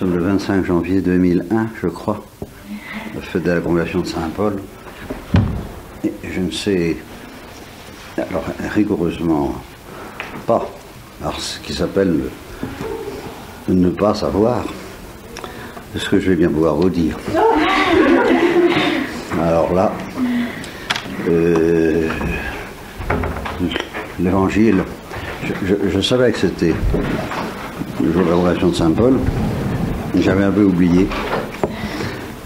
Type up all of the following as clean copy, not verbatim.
sommes le 25 janvier 2001, je crois, la fête de la conversion de Saint-Paul. Et je ne sais, alors rigoureusement pas, alors ce qui s'appelle ne pas savoir, c'est ce que je vais bien pouvoir vous dire. Alors là, l'évangile, je savais que c'était le jour de la conversion de Saint-Paul, j'avais un peu oublié.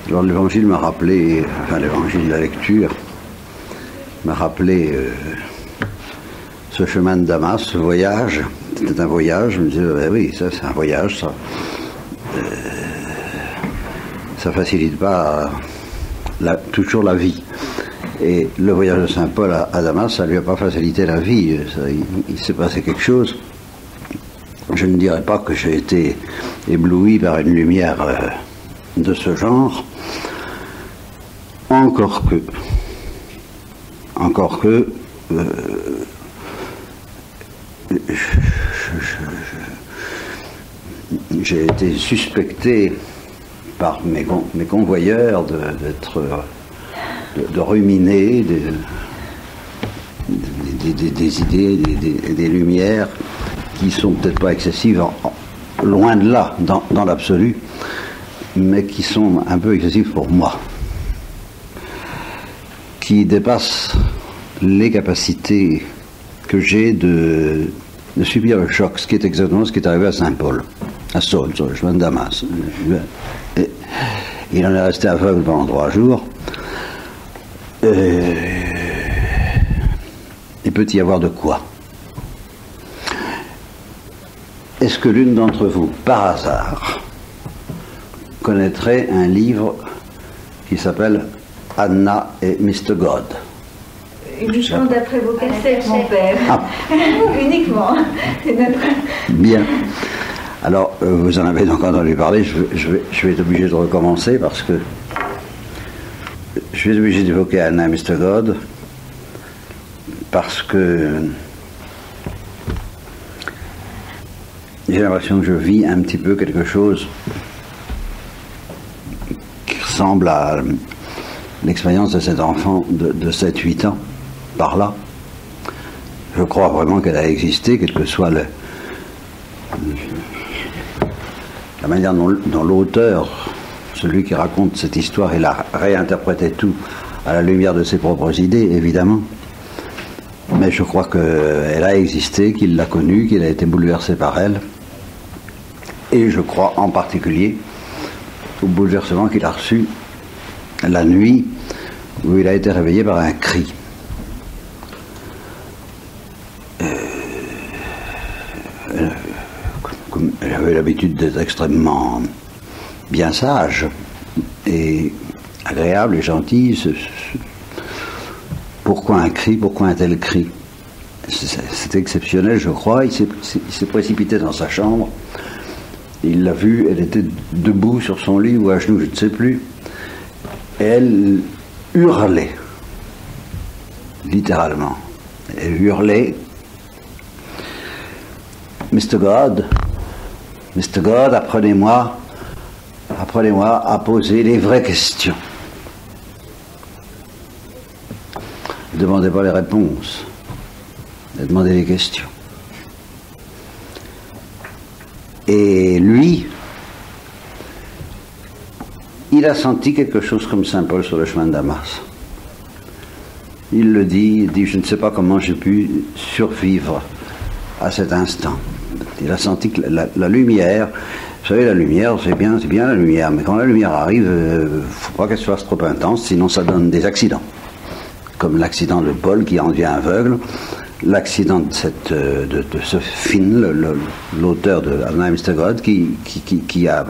Alors l'évangile m'a rappelé, enfin l'évangile de la lecture, m'a rappelé ce chemin de Damas, ce voyage. C'était un voyage, je me disais, ben oui, ça c'est un voyage, ça facilite pas toujours la vie. Et le voyage de Saint Paul à Damas, ça lui a pas facilité la vie, il s'est passé quelque chose. Je ne dirais pas que j'ai été ébloui par une lumière de ce genre, encore que j'ai été suspecté par mes convoyeurs de ruminer des idées, des lumières qui sont peut-être pas excessives, loin de là, dans l'absolu, mais qui sont un peu excessives pour moi, qui dépassent les capacités que j'ai de subir le choc, ce qui est exactement ce qui est arrivé à Saint-Paul, à Saul, sur le chemin de Damas. Et il en est resté aveugle pendant 3 jours. Il peut y avoir de quoi. Est-ce que l'une d'entre vous, par hasard, connaîtrait un livre qui s'appelle Anna et Mr. God? Uniquement d'après vos cassettes, mon père. Ah. Uniquement. Bien. Alors, vous en avez donc entendu parler, je vais être obligé de recommencer parce que je suis obligé d'évoquer Anna et Mr. God parce que j'ai l'impression que je vis un petit peu quelque chose qui ressemble à l'expérience de cet enfant de 7-8 ans, par là. Je crois vraiment qu'elle a existé, quelle que soit la manière dont l'auteur, celui qui raconte cette histoire, il a réinterprété tout à la lumière de ses propres idées, évidemment. Mais je crois qu'elle a existé, qu'il l'a connue, qu'il a été bouleversé par elle. Et je crois en particulier au bouleversement qu'il a reçu la nuit où il a été réveillé par un cri. Elle avait l'habitude d'être extrêmement bien sage et agréable et gentille. Pourquoi un cri? Pourquoi un tel cri? C'est exceptionnel, je crois. Il s'est précipité dans sa chambre. Il l'a vue, elle était debout sur son lit ou à genoux, je ne sais plus. Et elle hurlait, littéralement. Elle hurlait, Mr. God, apprenez-moi à poser les vraies questions. Ne demandez pas les réponses, demandez les questions. Et lui, il a senti quelque chose comme Saint Paul sur le chemin de Damas. Il le dit, il dit, je ne sais pas comment j'ai pu survivre à cet instant. Il a senti que la lumière, vous savez, la lumière, c'est bien la lumière, mais quand la lumière arrive, il ne faut pas qu'elle soit trop intense, sinon ça donne des accidents. Comme l'accident de Paul qui en devient aveugle, l'accident de ce film, l'auteur de Anna et Mr. God, qui a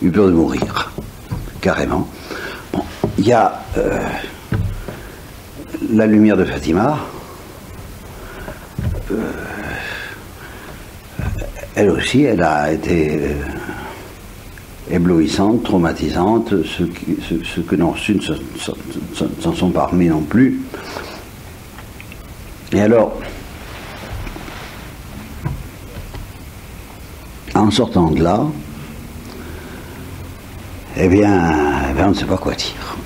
eu peur de mourir, carrément. Bon, il y a la lumière de Fatima. Elle aussi, elle a été éblouissante, traumatisante. Ceux que n'ont reçu s'en sont pas remis non plus. Et alors, en sortant de là, eh bien, on ne sait pas quoi dire.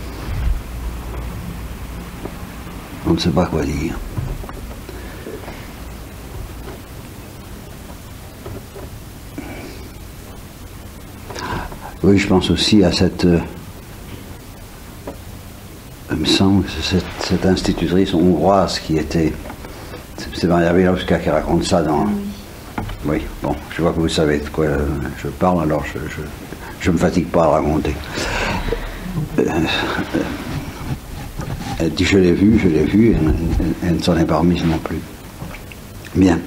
On ne sait pas quoi dire. Oui, je pense aussi à cette... il me semble que cette institutrice hongroise qui était... C'est Maria Bielowska qui raconte ça dans... Oui, bon, je vois que vous savez de quoi je parle, alors je me fatigue pas à raconter. Elle dit je l'ai vu, elle ne s'en est pas remise non plus. Bien.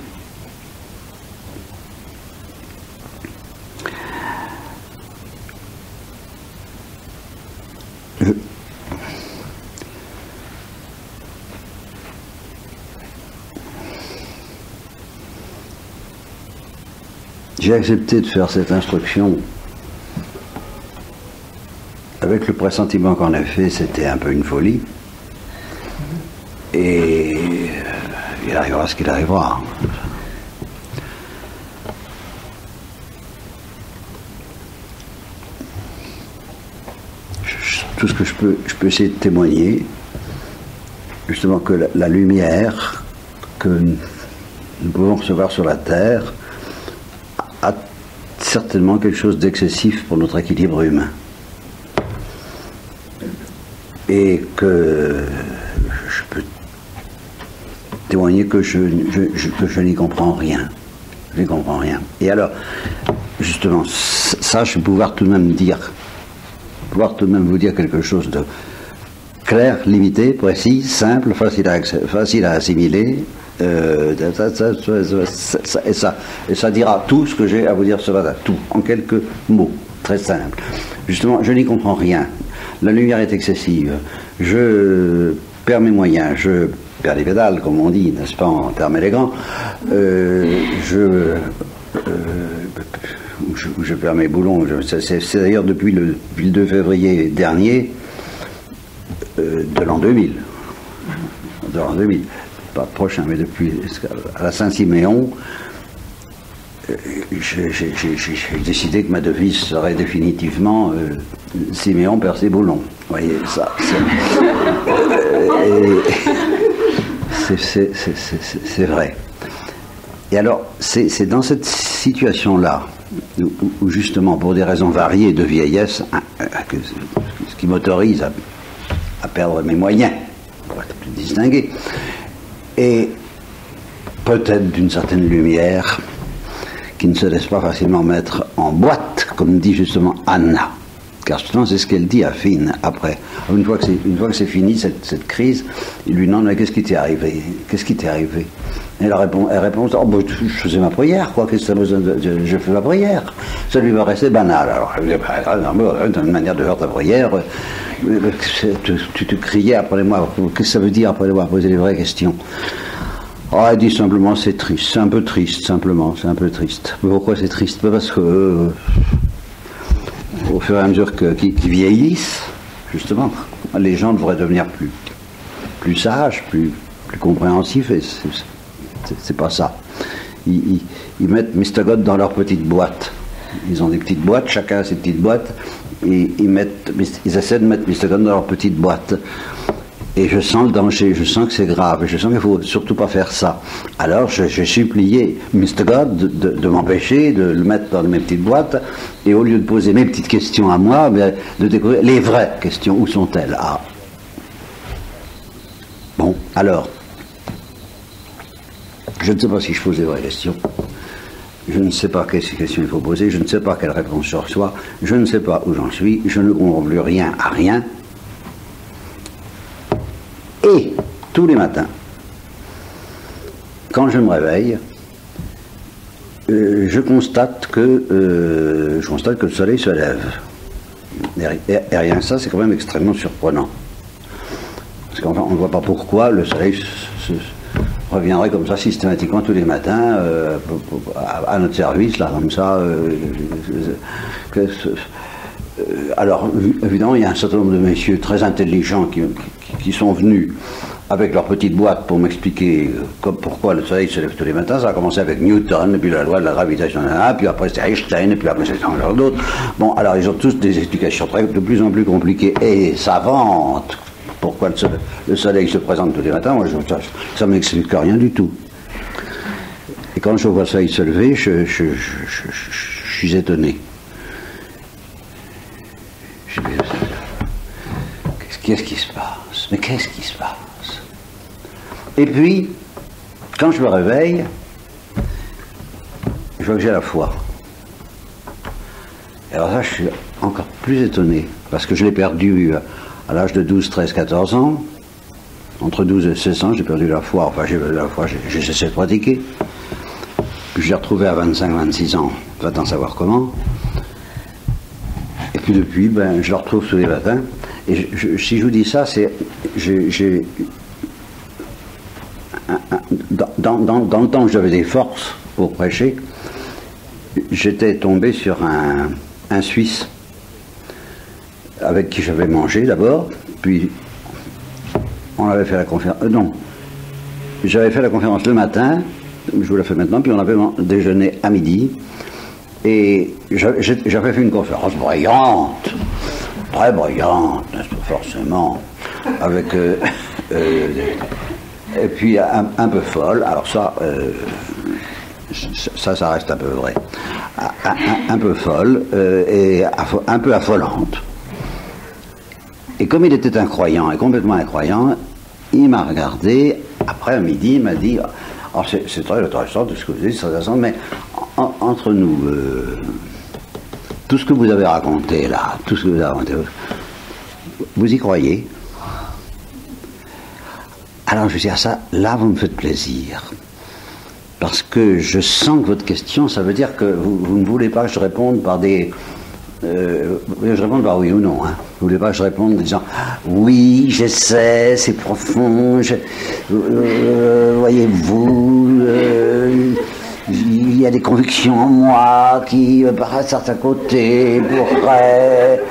J'ai accepté de faire cette instruction avec le pressentiment qu'en effet c'était un peu une folie. Et il arrivera ce qu'il arrivera. Tout ce que je peux essayer de témoigner, justement que la lumière que nous pouvons recevoir sur la Terre a certainement quelque chose d'excessif pour notre équilibre humain. Et que je peux témoigner que je n'y comprends rien. Je n'y comprends rien. Et alors, justement, ça, je vais pouvoir tout de même vous dire quelque chose de clair, limité, précis, simple, facile à assimiler. Et ça dira tout ce que j'ai à vous dire ce matin, tout, en quelques mots, très simples. Justement, je n'y comprends rien. La lumière est excessive. Je perds mes moyens, je perds les pédales, comme on dit, n'est-ce pas, en termes élégants. Je perds mes boulons. C'est d'ailleurs depuis le 2 février dernier de l'an 2000. De l'an 2000. Pas prochain, mais depuis à la Saint-Siméon, j'ai décidé que ma devise serait définitivement Siméon perd ses boulons. Vous voyez, ça. C'est vrai. Et alors, c'est dans cette situation-là, où justement, pour des raisons variées de vieillesse, ce qui m'autorise à perdre mes moyens, pour être plus distingué, et peut-être d'une certaine lumière qui ne se laisse pas facilement mettre en boîte, comme dit justement Anna. Car justement, c'est ce qu'elle dit à Finn après. Une fois que c'est fini, cette crise, il lui demande, mais qu'est-ce qui t'est arrivé? Qu'est-ce qui t'est arrivé? Et elle répond, oh, bah, je faisais ma prière, quoi, qu'est-ce que ça a besoin de... Je fais ma prière. Ça lui va rester banal. Alors, elle dit, t'as une manière de faire ta prière, tu te criais, apprenez-moi, qu'est-ce que ça veut dire, apprenez-moi à poser les vraies questions. Oh, elle dit simplement, c'est triste, c'est un peu triste, simplement, c'est un peu triste. Pourquoi c'est triste? Parce que, au fur et à mesure qu'ils vieillissent, justement, les gens devraient devenir plus sages, plus compréhensifs, et c'est pas ça. Ils mettent Mr. God dans leur petite boîte. Ils ont des petites boîtes, chacun a ses petites boîtes, et ils essaient de mettre Mr. God dans leur petite boîte. Et je sens le danger, je sens que c'est grave, et je sens qu'il ne faut surtout pas faire ça. Alors j'ai supplié Mr. God de m'empêcher de le mettre dans mes petites boîtes, et au lieu de poser mes petites questions à moi, de découvrir les vraies questions. Où sont-elles? Ah. Bon, alors, je ne sais pas si je pose les vraies questions. Je ne sais pas quelles questions il faut poser, je ne sais pas quelle réponse je reçois, je ne sais pas où j'en suis, je ne comprends plus rien à rien. Et tous les matins, quand je me réveille, je constate que le soleil se lève. Et rien que ça, c'est quand même extrêmement surprenant. Parce qu'on ne voit pas pourquoi le soleil reviendrait comme ça systématiquement tous les matins à notre service, là, comme ça. Alors, évidemment, il y a un certain nombre de messieurs très intelligents qui sont venus avec leur petite boîte pour m'expliquer pourquoi le soleil se lève tous les matins. Ça a commencé avec Newton, et puis la loi de la gravitation, puis après c'était Einstein, et puis après c'était encore d'autres. Bon, alors ils ont tous des explications de plus en plus compliquées et savantes. Pourquoi le soleil se présente tous les matins, moi ça ne m'explique rien du tout. Et quand je vois le soleil se lever, je suis étonné. Je me dis, qu'est-ce qui se passe? Mais qu'est-ce qui se passe? Et puis, quand je me réveille, je vois que j'ai la foi. Et alors là, je suis encore plus étonné, parce que je l'ai perdu à l'âge de 12, 13, 14 ans. Entre 12 et 16 ans, j'ai perdu la foi. Enfin, j'ai perdu la foi, j'ai cessé de pratiquer. Puis je l'ai retrouvé à 25, 26 ans, va-t-en savoir comment. Et puis depuis, ben, je le retrouve tous les matins. Et si je vous dis ça, c'est... Dans le temps que j'avais des forces pour prêcher, j'étais tombé sur un Suisse avec qui j'avais mangé d'abord, puis on avait fait la conférence. Non, j'avais fait la conférence le matin, je vous la fais maintenant, puis on avait déjeuné à midi, et j'avais fait une conférence brillante, très brillante, forcément, avec... et puis un peu folle, alors ça reste un peu vrai, un peu folle et un peu affolante. Et comme il était incroyant, et complètement incroyant, il m'a regardé, après à midi, il m'a dit, oh, c'est très intéressant tout ce que vous dites, c'est très intéressant, mais entre nous, tout ce que vous avez raconté là, tout ce que vous avez raconté, vous y croyez? Alors je me dis, ah ça, là vous me faites plaisir. Parce que je sens que votre question, ça veut dire que vous ne voulez pas que je réponde par des... je réponds par oui ou non. Hein. Vous ne voulez pas que je réponde en disant, oui, j'essaie, c'est profond, voyez-vous, il y a des convictions en moi qui paraissent à certains côtés, pourraient...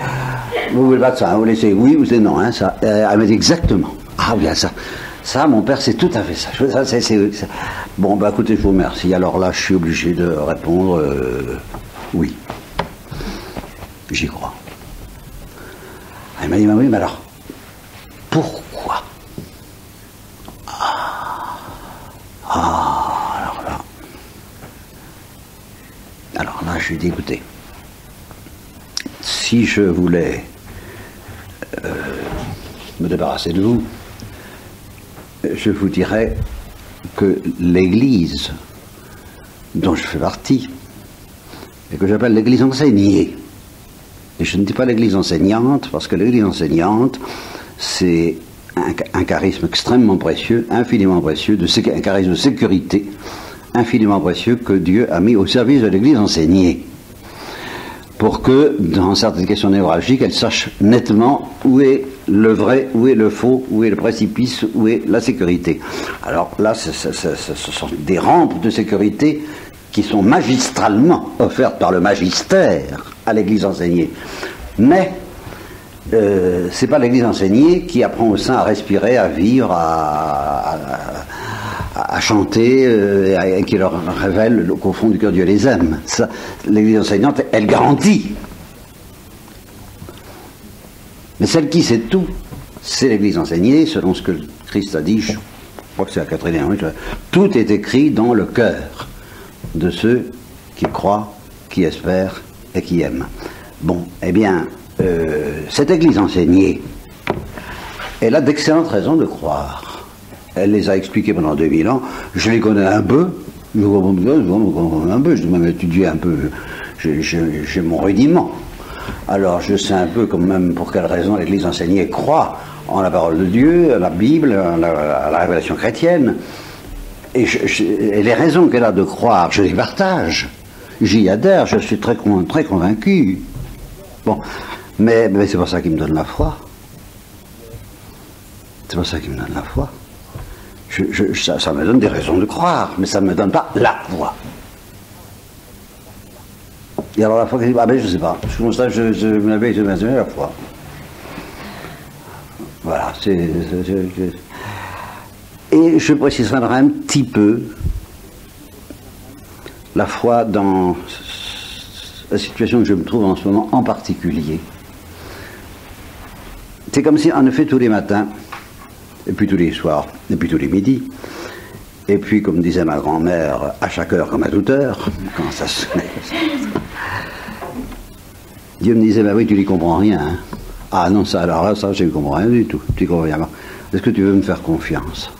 Vous voulez pas de ça, hein, vous laissez oui ou c'est non, hein, ça. Elle m'a dit exactement. Ah bien ça. Ça, mon père, c'est tout à fait ça. Ça. Bon, bah écoutez, je vous remercie. Alors là, je suis obligé de répondre oui. J'y crois. Elle m'a dit, oui, mais alors, pourquoi? Alors là, je lui ai dit, écoutez, si je voulais me débarrasser de vous, je vous dirais que l'Église dont je fais partie, et que j'appelle l'Église enseignée, et je ne dis pas l'Église enseignante, parce que l'Église enseignante, c'est un charisme extrêmement précieux, infiniment précieux, un charisme de sécurité, infiniment précieux, que Dieu a mis au service de l'Église enseignée, pour que, dans certaines questions névralgiques, elle sache nettement où est le vrai, où est le faux, où est le précipice, où est la sécurité. Alors là, ce sont des rampes de sécurité qui sont magistralement offertes par le magistère à l'Église enseignée. Mais c'est pas l'Église enseignée qui apprend aux saints à respirer, à vivre, à chanter, et qui leur révèle qu'au fond du cœur Dieu les aime. L'Église enseignante, elle garantit. Mais celle qui sait tout, c'est l'Église enseignée, selon ce que le Christ a dit, je crois que c'est la 4e, tout est écrit dans le cœur de ceux qui croient, qui espèrent et qui aiment. Bon, eh bien, cette Église enseignée, elle a d'excellentes raisons de croire. Elle les a expliquées pendant 2000 ans, je les connais un peu, je dois même étudier un peu, j'ai mon rudiment. Alors je sais un peu quand même pour quelles raisons l'Église enseignée croit en la parole de Dieu, à la Bible, à la révélation chrétienne. Et les raisons qu'elle a de croire, je les partage. J'y adhère, je suis très convaincu. Bon, mais c'est pas ça qui me donne la foi. C'est pas ça qui me donne la foi. Ça me donne des raisons de croire, mais ça ne me donne pas la foi. Et alors la foi, ah ben je sais pas, je constate, je m'avais la foi. Voilà, Et je préciserai un petit peu la foi dans la situation que je me trouve en ce moment en particulier. C'est comme si, en effet, tous les matins, et puis tous les soirs, et puis tous les midis, et puis, comme disait ma grand-mère, à chaque heure comme à toute heure, quand ça sonnait, Dieu me disait, bah oui, tu n'y comprends rien. Hein. Ah non, ça, alors là, ça, je ne comprends rien du tout. Tu comprends rien. Est-ce que tu veux me faire confiance?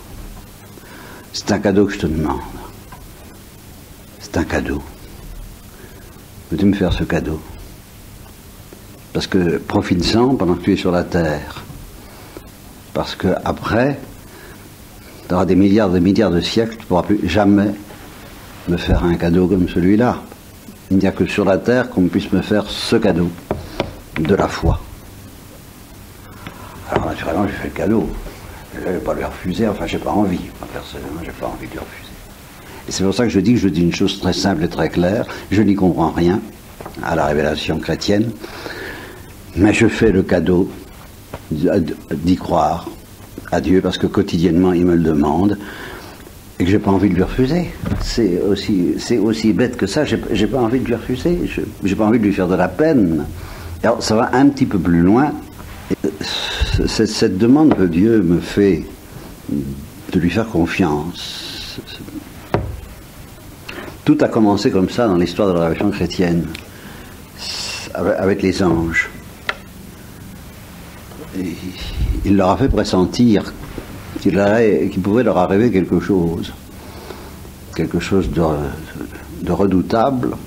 C'est un cadeau que je te demande. C'est un cadeau. Veux-tu me faire ce cadeau? Parce que profite-en pendant que tu es sur la terre. Parce que après, tu auras des milliards de siècles, tu ne pourras plus jamais me faire un cadeau comme celui-là. Il n'y a que sur la terre qu'on puisse me faire ce cadeau de la foi. Alors naturellement, je fais le cadeau. Je ne vais pas lui refuser, enfin, j'ai pas envie. Personnellement, j'ai pas envie de lui refuser. Et c'est pour ça que je dis une chose très simple et très claire. Je n'y comprends rien à la révélation chrétienne, mais je fais le cadeau d'y croire à Dieu parce que quotidiennement il me le demande et que j'ai pas envie de lui refuser. C'est aussi bête que ça. J'ai pas envie de lui refuser. J'ai pas envie de lui faire de la peine. Alors ça va un petit peu plus loin. Cette demande que Dieu me fait de lui faire confiance. Tout a commencé comme ça dans l'histoire de la révélation chrétienne, avec les anges. Et il leur a fait pressentir qu'il pouvait leur arriver quelque chose de redoutable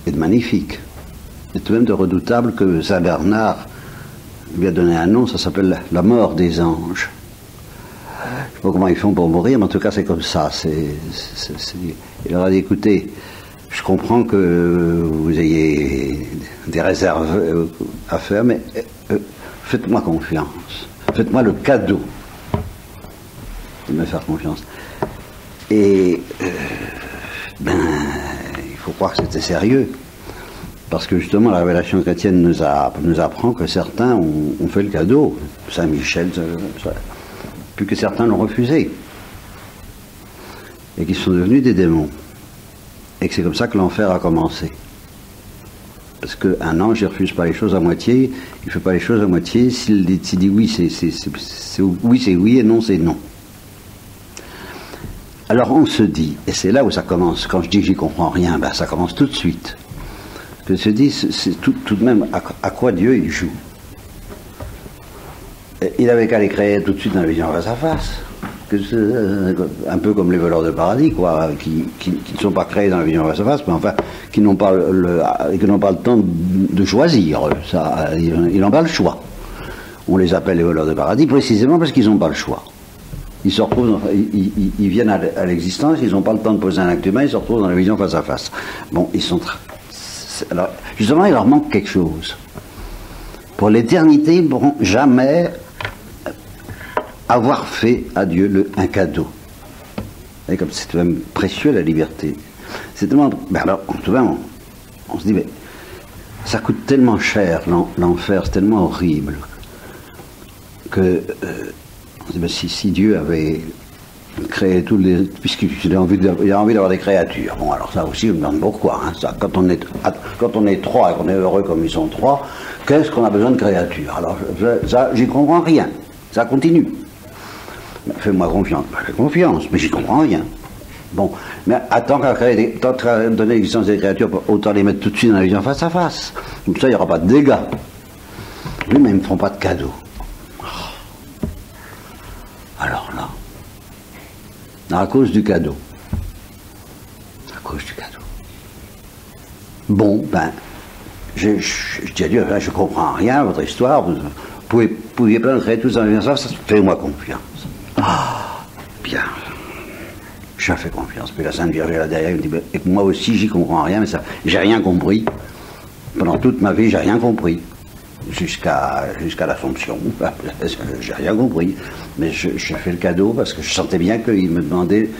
et de magnifique. Et tout de même de redoutable que Saint Bernard lui a donné un nom, ça s'appelle la mort des anges. Je ne sais pas comment ils font pour mourir, mais en tout cas c'est comme ça. Il leur a dit, écoutez, je comprends que vous ayez des réserves à faire, mais faites-moi confiance. Faites-moi le cadeau de me faire confiance. Et il faut croire que c'était sérieux. Parce que justement, la révélation chrétienne nous apprend que certains ont fait le cadeau. Saint Michel, puis que certains l'ont refusé. Et qu'ils sont devenus des démons. Et que c'est comme ça que l'enfer a commencé. Parce qu'un ange, il ne refuse pas les choses à moitié, il ne fait pas les choses à moitié. S'il dit oui, c'est oui, et non, c'est non. Alors on se dit, et c'est là où ça commence, quand je dis que j'y comprends rien, ça commence tout de suite. Que se dit, c'est tout de même à quoi Dieu il joue. Il avait qu'à les créer tout de suite dans la vision face à face. Un peu comme les voleurs de paradis, quoi, qui ne sont pas créés dans la vision face à face, mais enfin, qui n'ont pas le temps de choisir. Ça, ils n'ont pas le choix. On les appelle les voleurs de paradis précisément parce qu'ils n'ont pas le choix. Ils se retrouvent, ils viennent à l'existence, ils n'ont pas le temps de poser un acte humain, ils se retrouvent dans la vision face à face. Bon, ils sont alors, justement, il leur manque quelque chose. Pour l'éternité, ils ne pourront jamais avoir fait à Dieu un cadeau. Et comme c'est tout de même précieux la liberté. C'est tellement. Alors, tout de même, on se dit, mais ça coûte tellement cher, l'enfer, c'est tellement horrible, que on se dit, mais si Dieu avait créé tous les. Puisqu'il a envie d'avoir des créatures. Bon, alors ça aussi, je me demande pourquoi. Hein, ça, quand on est trois et qu'on est heureux comme ils sont trois, qu'est-ce qu'on a besoin de créatures? Alors, ça, j'y comprends rien. Ça continue. Fais-moi confiance. Fais confiance, mais j'y comprends rien. Bon, mais tant qu'à donner l'existence des créatures, autant les mettre tout de suite dans la vision face à face. Comme ça, il n'y aura pas de dégâts. Oui, mais ils ne me feront pas de cadeaux. Alors là, à cause du cadeau. À cause du cadeau. Bon, je dis à Dieu, je comprends rien à votre histoire. Vous pouviez pas créer tout ça, fais-moi confiance. Ah, bien. Je fais confiance. Puis la Sainte Vierge est là derrière, elle me dit, et moi aussi j'y comprends rien, mais ça, j'ai rien compris. Pendant toute ma vie, j'ai rien compris. Jusqu'à l'Assomption. J'ai rien compris. Mais je fais le cadeau parce que je sentais bien qu'il me demandait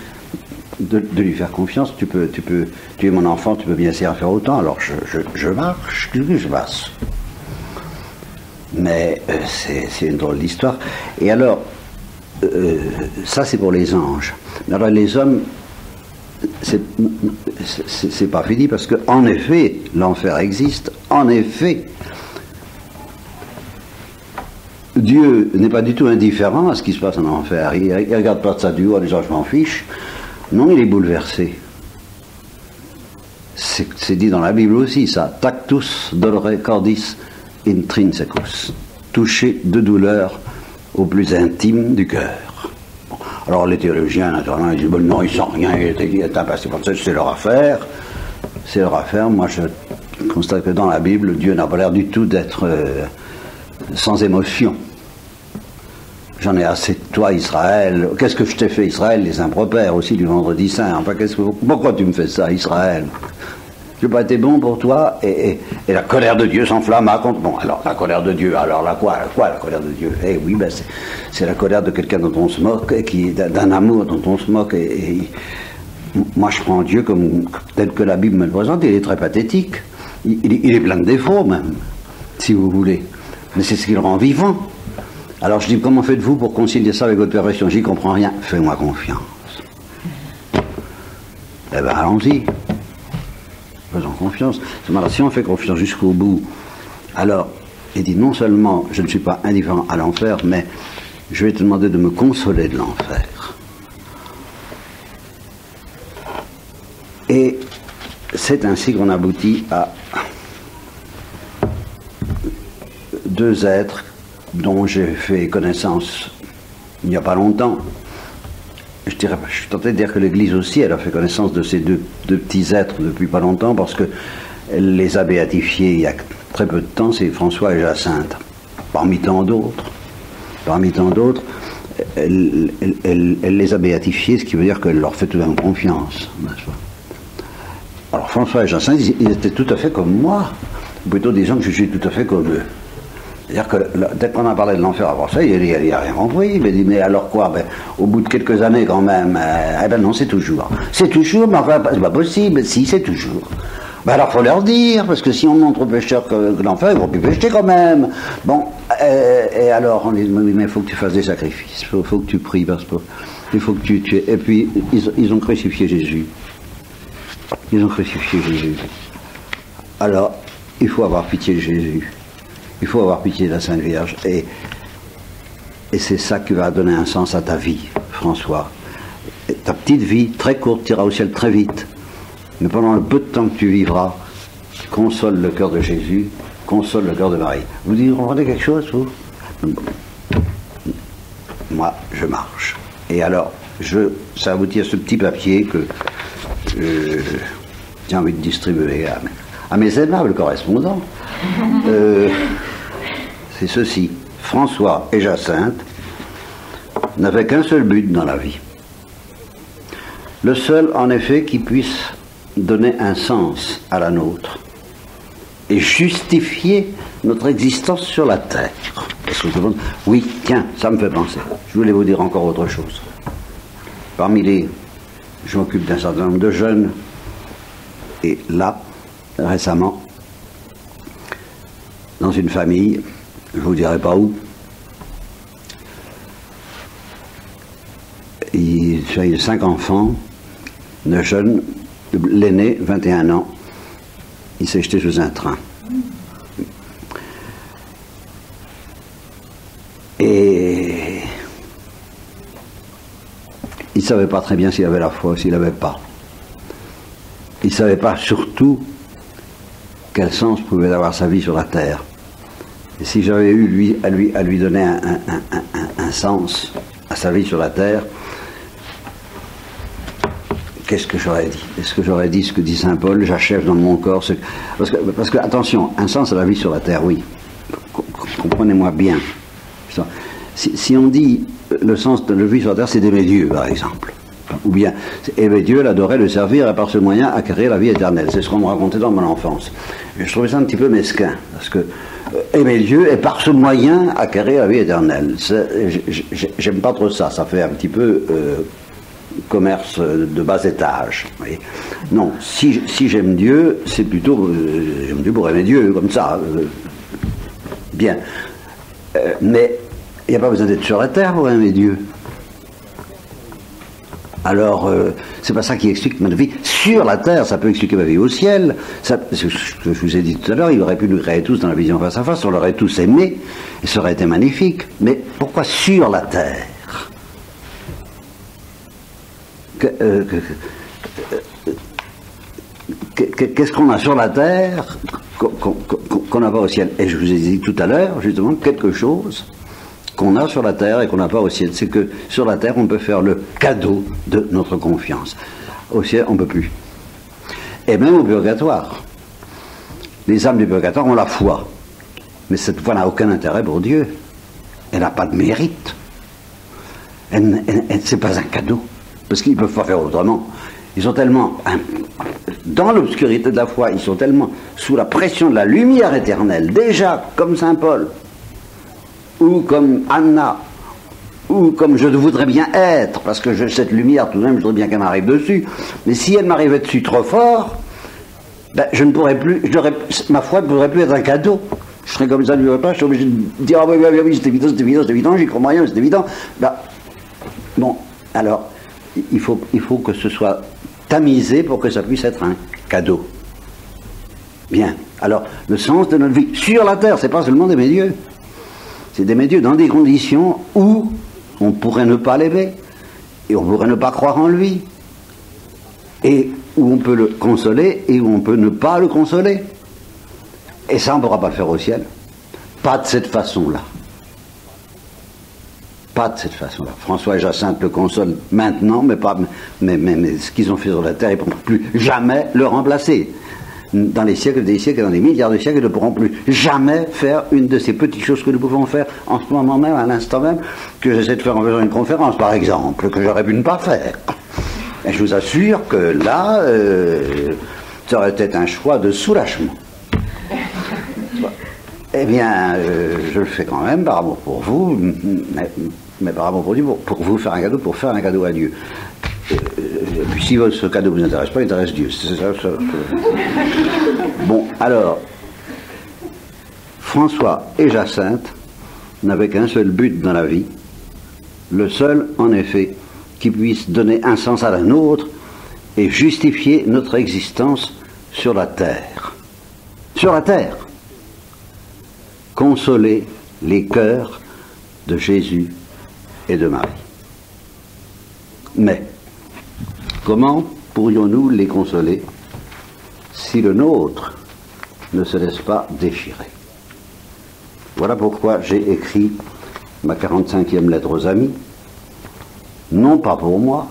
de lui faire confiance. Tu es mon enfant, tu peux bien essayer à faire autant. Alors je marche, je passe. Mais c'est une drôle d'histoire. Et alors, ça c'est pour les anges. Mais alors les hommes, c'est pas fini parce que en effet, l'enfer existe. En effet, Dieu n'est pas du tout indifférent à ce qui se passe en enfer. Il ne regarde pas de ça du haut en disant je m'en fiche. Non, il est bouleversé. C'est dit dans la Bible aussi, ça. Tactus dolore cordis intrinsecus. Toucher de douleur au plus intime du cœur. Bon. Alors les théologiens, naturellement, ils disent bon, non, ils ne sont rien, il est impassible. C'est leur affaire. C'est leur affaire. Moi, je constate que dans la Bible, Dieu n'a pas l'air du tout d'être sans émotion. J'en ai assez de toi, Israël. Qu'est-ce que je t'ai fait, Israël? Les impropères aussi du vendredi saint. Enfin, pourquoi tu me fais ça, Israël? Je n'ai pas été bon pour toi, et la colère de Dieu s'enflamma contre... Bon, alors, la colère de Dieu, alors là, quoi la colère de Dieu? Eh oui, ben, c'est la colère de quelqu'un dont on se moque, d'un amour dont on se moque, et moi, je prends Dieu comme tel que la Bible me le présente, il est très pathétique. Il est plein de défauts, même, si vous voulez. Mais c'est ce qui le rend vivant. Alors je dis, comment faites-vous pour concilier ça avec votre perfection? J'y comprends rien. Fais-moi confiance. Eh bien, allons-y. Faisons confiance. Alors, si on fait confiance jusqu'au bout, alors, il dit, non seulement je ne suis pas indifférent à l'enfer, mais je vais te demander de me consoler de l'enfer. Et c'est ainsi qu'on aboutit à deux êtres dont j'ai fait connaissance il n'y a pas longtemps. Je suis tenté de dire que l'Église aussi, elle a fait connaissance de ces deux petits êtres depuis pas longtemps, parce qu'elle les a béatifiés il y a très peu de temps, c'est François et Jacinthe. Parmi tant d'autres, elle les a béatifiés, ce qui veut dire qu'elle leur fait tout de même confiance. Alors François et Jacinthe, ils étaient tout à fait comme moi, ou plutôt disons que je suis tout à fait comme eux. C'est-à-dire que dès qu'on a parlé de l'enfer avant ça, il n'y a rien compris. Il m'a dit, mais alors quoi? Ben, au bout de quelques années quand même, eh ben non, c'est toujours. C'est toujours, mais enfin, c'est pas possible. Si, c'est toujours. Ben alors, faut leur dire, parce que si on montre aux pécheurs que l'enfer, ils vont plus pécher quand même. Bon, et alors, on dit, mais il faut que tu fasses des sacrifices, il faut que tu pries, parce que il faut que tu tues. Et puis, ils ont crucifié Jésus. Ils ont crucifié Jésus. Alors, il faut avoir pitié de Jésus. Il faut avoir pitié de la Sainte Vierge. Et c'est ça qui va donner un sens à ta vie, François. Et ta petite vie, très courte, tu iras au ciel très vite. Mais pendant le peu de temps que tu vivras, console le cœur de Jésus, console le cœur de Marie. Vous comprenez quelque chose, vous? Moi, je marche. Et alors, ça aboutit à ce petit papier que j'ai envie de distribuer à mes aimables correspondants. C'est ceci. François et Jacinthe n'avaient qu'un seul but dans la vie. Le seul, en effet, qui puisse donner un sens à la nôtre et justifier notre existence sur la terre. Parce que oui, tiens, ça me fait penser. Je voulais vous dire encore autre chose. Je m'occupe d'un certain nombre de jeunes, et là, récemment, dans une famille, je ne vous dirai pas où, il a 5 enfants, 9 jeunes, l'aîné, 21 ans, il s'est jeté sous un train. Et il ne savait pas très bien s'il avait la foi ou s'il n'avait pas. Il ne savait pas surtout quel sens pouvait avoir sa vie sur la terre. Et si j'avais eu à lui donner un sens à sa vie sur la terre, qu'est-ce que j'aurais dit? Est-ce que j'aurais dit ce que dit Saint Paul, j'achève dans mon corps parce que, attention, un sens à la vie sur la terre, oui. Comprenez-moi bien. Si on dit le sens de la vie sur la terre, c'est d'aimer Dieu, par exemple. Ou bien aimer Dieu, l'adorer, le servir, et par ce moyen acquérir la vie éternelle. C'est ce qu'on me racontait dans mon enfance. Et je trouvais ça un petit peu mesquin, parce que aimer Dieu et par ce moyen acquérir la vie éternelle. J'aime pas trop ça, ça fait un petit peu commerce de bas étage. Voyez. Non, si j'aime Dieu, c'est plutôt j'aime Dieu pour aimer Dieu, comme ça. Bien. Mais il n'y a pas besoin d'être sur la terre pour aimer Dieu. Alors, c'est pas ça qui explique ma vie sur la terre, ça peut expliquer ma vie au ciel. Ça, ce que je vous ai dit tout à l'heure, il aurait pu nous créer tous dans la vision face à face, on l'aurait tous aimé, et ça aurait été magnifique. Mais pourquoi sur la terre? Qu'est-ce qu'on a sur la terre qu'on n'a pas au ciel? Et je vous ai dit tout à l'heure, justement, quelque chose qu'on a sur la terre et qu'on n'a pas au ciel. C'est que sur la terre, on peut faire le cadeau de notre confiance. Au ciel, on ne peut plus. Et même au purgatoire. Les âmes du purgatoire ont la foi. Mais cette foi n'a aucun intérêt pour Dieu. Elle n'a pas de mérite. C'est pas un cadeau. Parce qu'ils ne peuvent pas faire autrement. Ils sont tellement, dans l'obscurité de la foi, ils sont tellement sous la pression de la lumière éternelle, déjà comme Saint Paul, ou comme Anna, ou comme je voudrais bien être, parce que cette lumière, tout de même, je voudrais bien qu'elle m'arrive dessus, mais si elle m'arrivait dessus trop fort, ben, je ne pourrais plus, ma foi ne pourrait plus être un cadeau. Je serais comme ça du repas, je serais obligé de dire, ah oui, oui, oui, c'est évident, j'y crois rien, c'est évident. Ben, bon, alors, il faut que ce soit tamisé pour que ça puisse être un cadeau. Bien. Alors, le sens de notre vie sur la terre, c'est pas seulement d'aimer Dieu. C'est d'aimer Dieu dans des conditions où on pourrait ne pas l'aimer, et on pourrait ne pas croire en lui, et où on peut le consoler, et où on peut ne pas le consoler. Et ça, on ne pourra pas le faire au ciel. Pas de cette façon-là. Pas de cette façon-là. François et Jacinthe le consolent maintenant, mais ce qu'ils ont fait sur la terre, ils ne pourront plus jamais le remplacer. Dans les siècles des siècles et dans les milliards de siècles, ils ne pourront plus jamais faire une de ces petites choses que nous pouvons faire en ce moment même, à l'instant même, que j'essaie de faire en faisant une conférence, par exemple, que j'aurais pu ne pas faire. Et je vous assure que là, ça aurait été un choix de soulagement. Eh bien, je le fais quand même, par amour pour vous, mais par amour pour Dieu, pour vous faire un cadeau à Dieu. Et puis si ce cadeau ne vous intéresse pas, il intéresse Dieu. C'est ça. Bon, alors, François et Jacinthe n'avaient qu'un seul but dans la vie, le seul, en effet, qui puisse donner un sens à la nôtre et justifier notre existence sur la terre. Sur la terre. Consoler les cœurs de Jésus et de Marie. Mais, comment pourrions-nous les consoler si le nôtre ne se laisse pas déchirer? Voilà pourquoi j'ai écrit ma 45e lettre aux amis, non pas pour moi,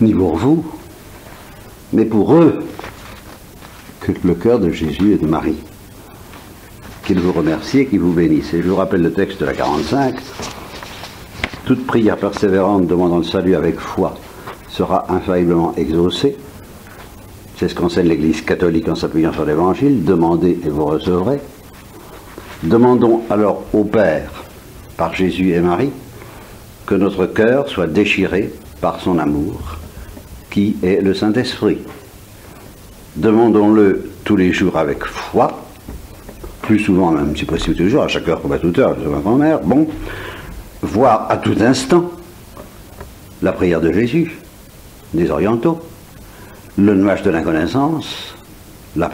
ni pour vous, mais pour eux, que le cœur de Jésus et de Marie. Qu'il vous remercie et qu'il vous bénisse. Et je vous rappelle le texte de la 45. Toute prière persévérante demandant le salut avec foi sera infailliblement exaucée. C'est ce qu'enseigne l'Église catholique en s'appuyant sur l'Évangile. Demandez et vous recevrez. Demandons alors au Père, par Jésus et Marie, que notre cœur soit déchiré par son amour, qui est le Saint-Esprit. Demandons-le tous les jours avec foi, plus souvent même, si possible tous les jours, à chaque heure comme à toute heure, je ma grand-mère, bon, voire à tout instant, la prière de Jésus, des orientaux, le nuage de l'inconnaissance, la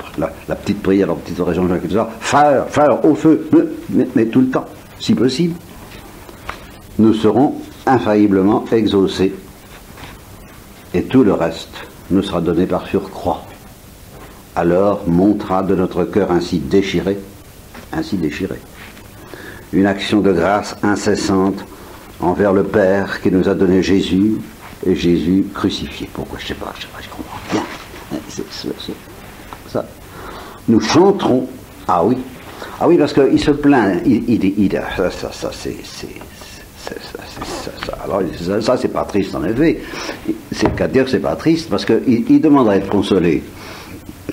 petite prière, la petite oraison de Jacques, faire au feu, mais tout le temps, si possible, nous serons infailliblement exaucés, et tout le reste nous sera donné par surcroît. Alors montera de notre cœur ainsi déchiré, une action de grâce incessante envers le Père qui nous a donné Jésus et Jésus crucifié. Pourquoi? Je sais pas, je comprends bien. Ça. Nous chanterons. Ah oui, parce qu'il se plaint. Alors ça c'est pas triste en effet. C'est qu'à dire que c'est pas triste parce qu'il demande à être consolé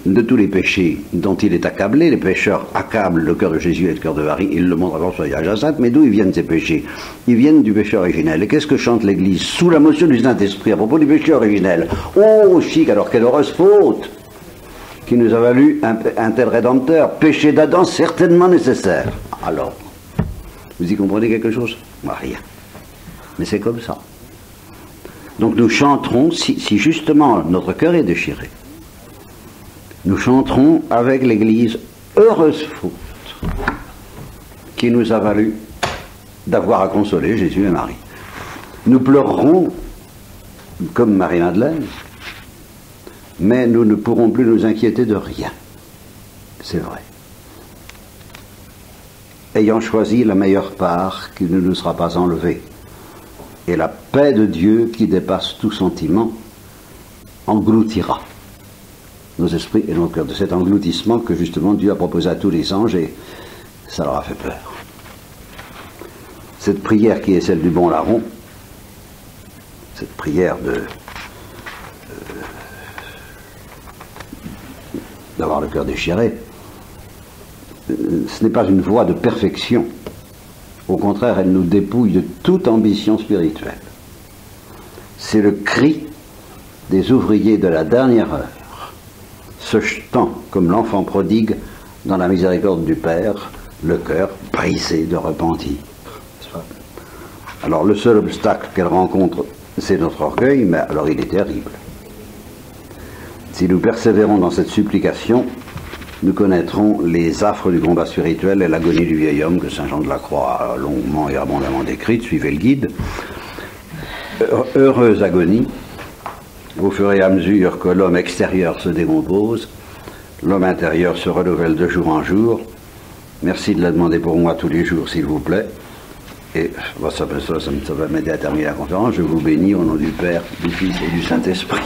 de tous les péchés dont il est accablé. Les pécheurs accablent le cœur de Jésus et le cœur de Marie. Il le montre à François et à Jacinthe. Mais d'où ils viennent ces péchés? Ils viennent du péché originel. Et qu'est-ce que chante l'Église sous la motion du Saint-Esprit à propos du péché originel? Oh chic, alors quelle heureuse faute qui nous a valu un tel rédempteur. Péché d'Adam certainement nécessaire. Alors, vous y comprenez quelque chose? Rien. Mais c'est comme ça. Donc nous chanterons, si justement notre cœur est déchiré, nous chanterons avec l'Église heureuse faute qui nous a valu d'avoir à consoler Jésus et Marie. Nous pleurerons comme Marie-Madeleine, mais nous ne pourrons plus nous inquiéter de rien. C'est vrai. Ayant choisi la meilleure part qui ne nous sera pas enlevée, et la paix de Dieu qui dépasse tout sentiment engloutira nos esprits et nos cœurs. De cet engloutissement que justement Dieu a proposé à tous les anges, et ça leur a fait peur. Cette prière qui est celle du bon larron, cette prière d'avoir le cœur déchiré, ce n'est pas une voie de perfection. Au contraire, elle nous dépouille de toute ambition spirituelle. C'est le cri des ouvriers de la dernière heure, se jetant comme l'enfant prodigue dans la miséricorde du Père, le cœur brisé de repentir. Alors le seul obstacle qu'elle rencontre, c'est notre orgueil, mais alors il est terrible. Si nous persévérons dans cette supplication, nous connaîtrons les affres du combat spirituel et l'agonie du vieil homme que saint Jean de la Croix a longuement et abondamment décrite. Suivez le guide. Heureuse agonie, au fur et à mesure que l'homme extérieur se décompose, l'homme intérieur se renouvelle de jour en jour. Merci de la demander pour moi tous les jours, s'il vous plaît. Et ça va m'aider à terminer la conférence. Je vous bénis au nom du Père, du Fils et du Saint-Esprit.